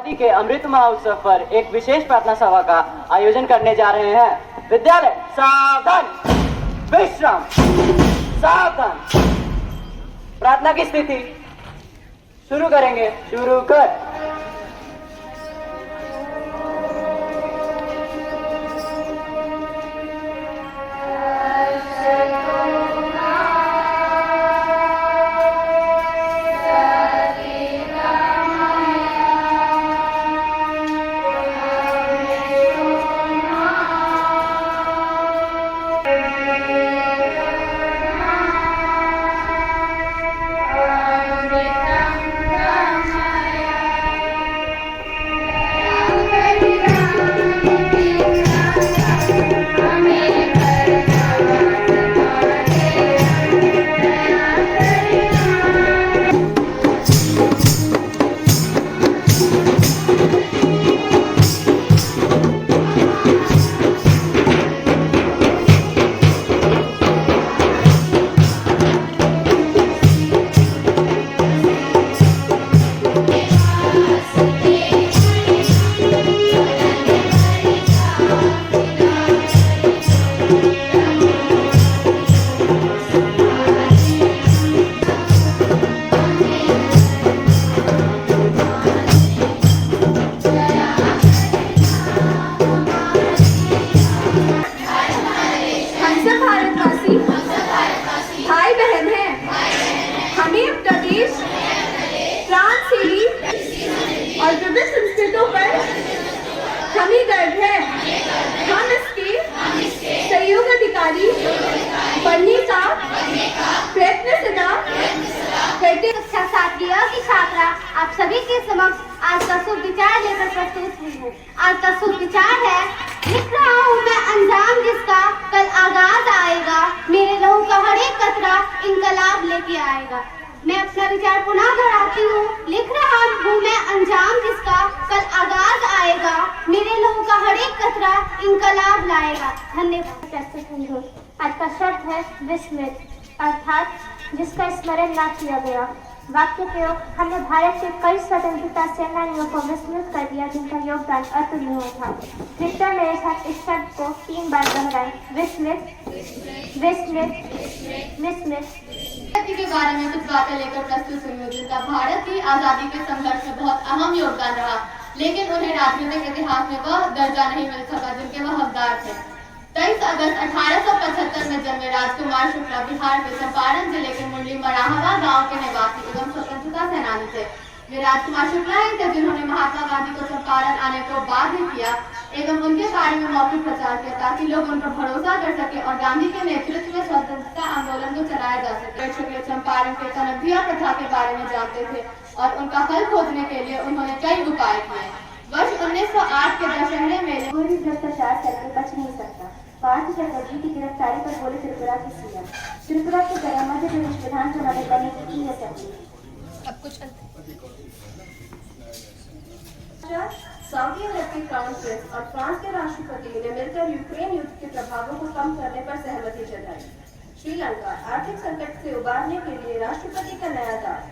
आजादी के अमृत महोत्सव पर एक विशेष प्रार्थना सभा का आयोजन करने जा रहे हैं। विद्यालय सावधान, विश्राम, सावधान। प्रार्थना की स्थिति शुरू करेंगे। शुरू कर। और विभिन्न संस्कृतों पर हमें गर्व है। हम इसके सहयोग अधिकारी बनने का प्रयत्न सदा करते। कक्षा साथियों की छात्रा आप सभी के समक्ष आज का शुभ विचार लेकर प्रस्तुत हुई हूँ। आज का शुभ विचार है, लिख रहा हूँ मैं अंजाम जिसका कल आगाज आएगा, मेरे लहू का हर एक कतरा इनकलाब लेके आएगा। मैं अपना विचार पुनः दोहराती हूँ, लिख रहा हूँ मैं अंजाम जिसका कल आगाज आएगा, मेरे लहू का हर एक कतरा इनकलाब लाएगा। धन्यवाद। आज का शब्द है विस्मृत, अर्थात जिसका स्मरण न किया गया। वाक्य प्रयोग, हमने भारत के कई स्वतंत्रता सेनानियों को विस्मृत कर दिया जिनका योगदान अतुलनीय था। कृपया मेरे साथ इस शब्द को 3 बार दोहराएं। विस्मृत, विस्मृत, विस्मृत। के बारे में कुछ बातें लेकर प्रस्तुत हुई हूँ जिनका भारत की आजादी के संघर्ष में बहुत अहम योगदान रहा, लेकिन उन्हें राजनीतिक इतिहास में वह दर्जा नहीं मिल सका जिनके वह हकदार थे। 23 अगस्त 1875 में जन्मे राजकुमार शुक्ला बिहार के चंपारण जिले के मुरली मराहवा गांव के निवासी एवं स्वतंत्रता सेनानी थे। वे राजकुमार शुक्ला ही थे जिन्होंने महात्मा गांधी को चंपारण आने को बाध्य किया एवं उनके बारे में मौखिक प्रचार किया ताकि लोग उन पर भरोसा कर सके और गांधी के नेतृत्व में स्वतंत्रता आंदोलन को चलाया जा सके। शुक्ला चंपारण के कनभिया प्रथा के बारे में जानते थे और उनका हल खोजने के लिए उन्होंने कई उपाय किए। वर्ष 1908 के दशहरे में कोई भी भ्रष्टाचार करके बच नहीं सकता। पार्थ चटर्जी की गिरफ्तारी पर बोले त्रिपुरा की सीएम। त्रिपुरा की तरह मध्य प्रदेश विधानसभा में बनी की असेंबली। अब कुछ सऊदी अरब के क्राउन प्रिंस और फ्रांस के राष्ट्रपति ने मिलकर यूक्रेन युद्ध के प्रभावों को कम करने पर सहमति जताई। श्रीलंका आर्थिक संकट से उबारने के लिए राष्ट्रपति का नया दावा।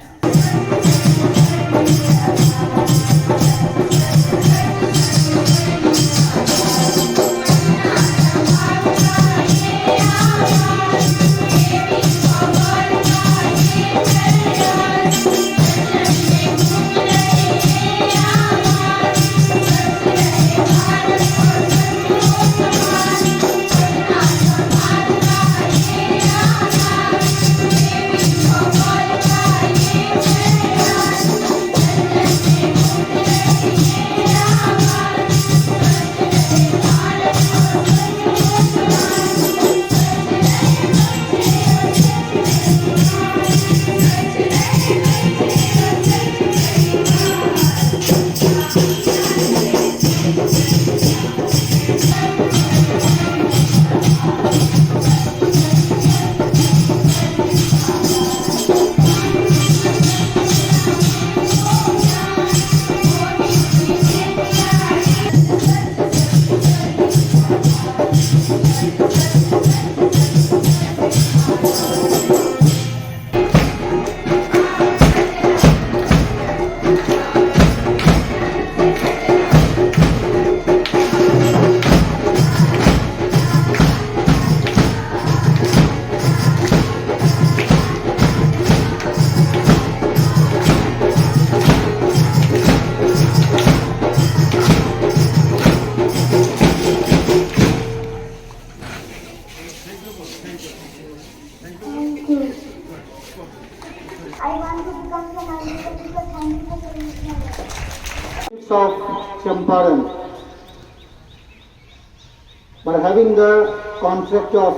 of Champaran. But having the concept of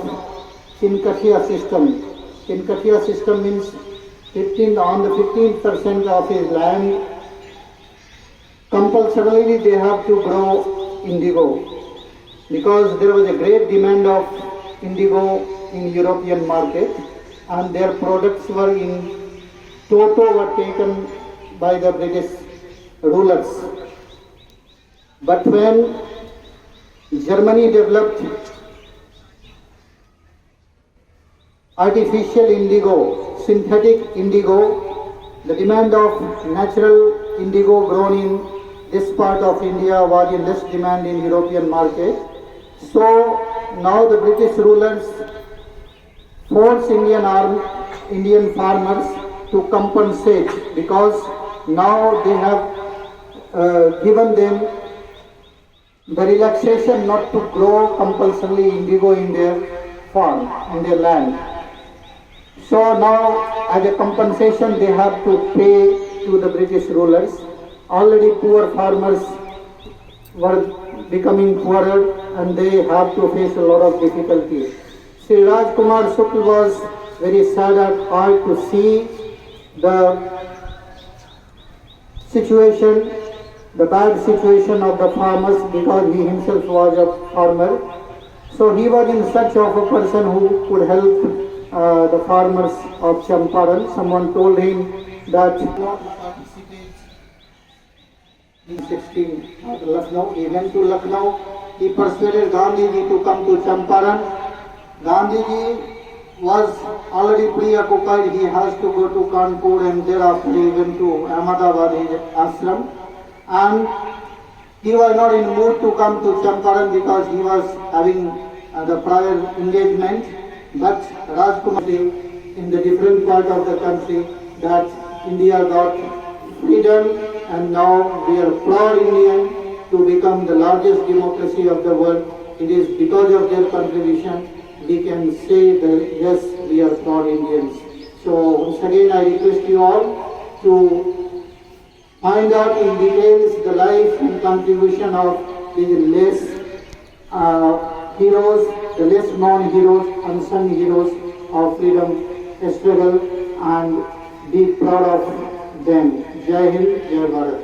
Kinkatia system. Kinkatia system means on the 15% of his land, compulsorily they have to grow indigo, because there was a great demand of indigo in European market, and their products were in toto were taken by the British rulers. But when Germany developed artificial indigo, synthetic indigo, the demand of natural indigo grown in this part of India was in less demand in European market. So now the British rulers force Indian farmers to compensate, because now they have given them the relaxation not to grow compulsorily indigo in their farm, in their land. So now as a compensation they have to pay to the British rulers. Already poor farmers were becoming poorer and they have to face a lot of difficulties. Sri Rajkumar Shukla was very sad at heart to see the situation, the bad situation of the farmers, because he himself was a farmer. So he was in search of a person who could help the farmers of Champaran. Someone told him that in 16 Lucknow, he went to Lucknow. He persuaded Gandhiji to come to Champaran. Gandhiji was already preoccupied. He has to go to Kanpur, and thereafter he went to Ahmedabad, his ashram. And he was not in mood to come to Champaran because he was having the prior engagement. But Rajkumar in the different part of the country that India got freedom, and now we are proud Indian to become the largest democracy of the world. It is because of their contribution we can say that yes, we are proud Indians. So once again I request you all to find out in details the life and contribution of these less heroes, the less known heroes, unsung heroes of freedom struggle, and be proud of them. Jai Hind, Jai Bharat.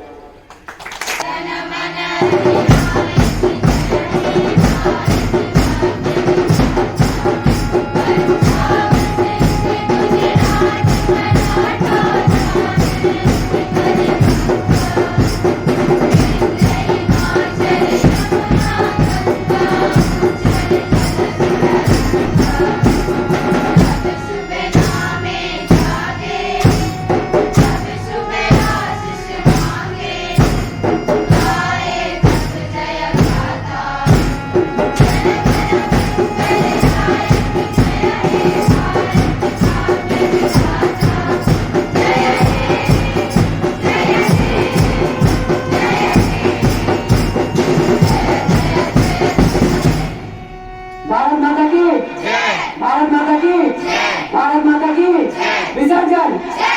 Bharat माता की विसर्जन।